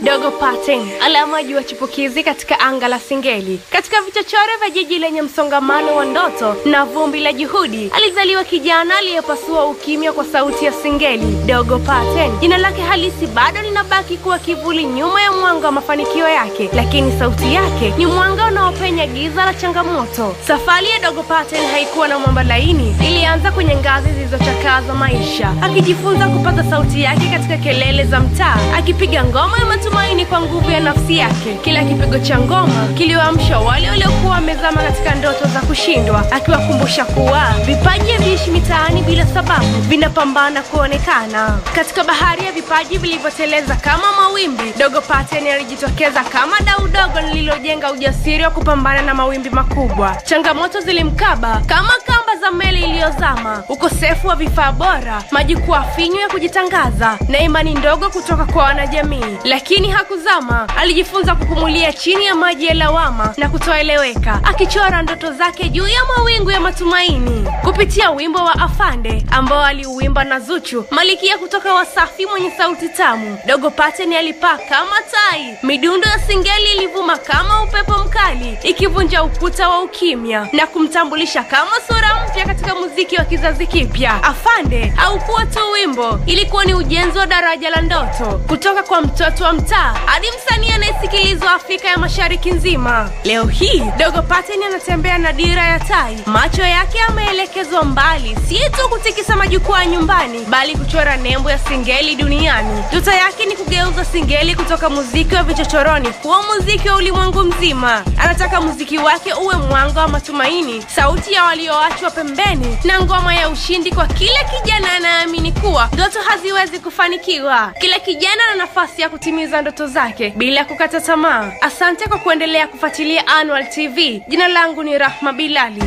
Dogo Paten, alama juu ya chipukizi katika anga la Singeli. Katika vichochoro vya jiji lenye msongamano wa ndoto na vumbi la juhudi, alizaliwa kijana aliyepasua ukimya kwa sauti ya Singeli. Dogo Paten, jina lake halisi bado linabaki kuwa kivuli nyuma ya mwanga wa mafanikio yake, lakini sauti yake ni mwanga unaopenya giza la changamoto. Safari ya Dogo Paten haikuwa na mwamba laini, ilianza kwenye ngazi zilizochakaa za maisha, akijifunza kupaza sauti yake katika kelele za mtaa, akipiga ngoma ya matumaini kwa nguvu ya nafsi yake. Kila kipigo cha ngoma kiliwaamsha wale waliokuwa wamezama katika ndoto za kushindwa, akiwakumbusha kuwa vipaji haviishi mitaani bila sababu, vinapambana kuonekana. Katika bahari ya vipaji vilivyoteleza kama mawimbi, Dogo Paten alijitokeza kama dau dogo lililojenga ujasiri wa kupambana na mawimbi makubwa. Changamoto zilimkaba kama kamba za meli iliyozama, ukosefu wa vifaa bora, majukwaa finyu ya kujitangaza na imani ndogo kutoka kwa wanajamii. Lakini hakuzama, alijifunza kupumulia chini ya maji ya lawama na kutoeleweka, akichora ndoto zake juu ya mawingu ya matumaini. Kupitia wimbo wa Afande ambao aliuimba na Zuchu, malikia kutoka Wasafi mwenye sauti tamu, Dogo Paten alipaa kama tai. Midundo ya Singeli ilivuma kama upepo mkali, ikivunja ukuta wa ukimya na kumtambulisha kama sura mpya katika muziki wa kizazi kipya. Afande haukuwa tu wimbo, ilikuwa ni ujenzi wa daraja la ndoto, kutoka kwa mtoto wa mtaa hadi msanii anayesikilizwa Afrika ya Mashariki nzima. Leo hii Dogo Paten anatembea na dira ya tai, macho yake yameelekezwa mbali, si tu kutikisa majukwaa nyumbani, bali kuchora nembo ya Singeli duniani. Ndoto yake ni kugeuza Singeli kutoka muziki wa vichochoroni kuwa muziki wa ulimwengu mzima. Anataka muziki wake uwe mwanga wa matumaini, sauti ya walioachwa pembeni, na ngoma ya ushindi kwa kila kijana anaamini kuwa ndoto haziwezi kufanikiwa. Kila kijana ana nafasi ya kutimiza ndoto zake bila kukata tamaa. Asante kwa kuendelea kufuatilia Annual TV. Jina langu ni Rahma Bilali.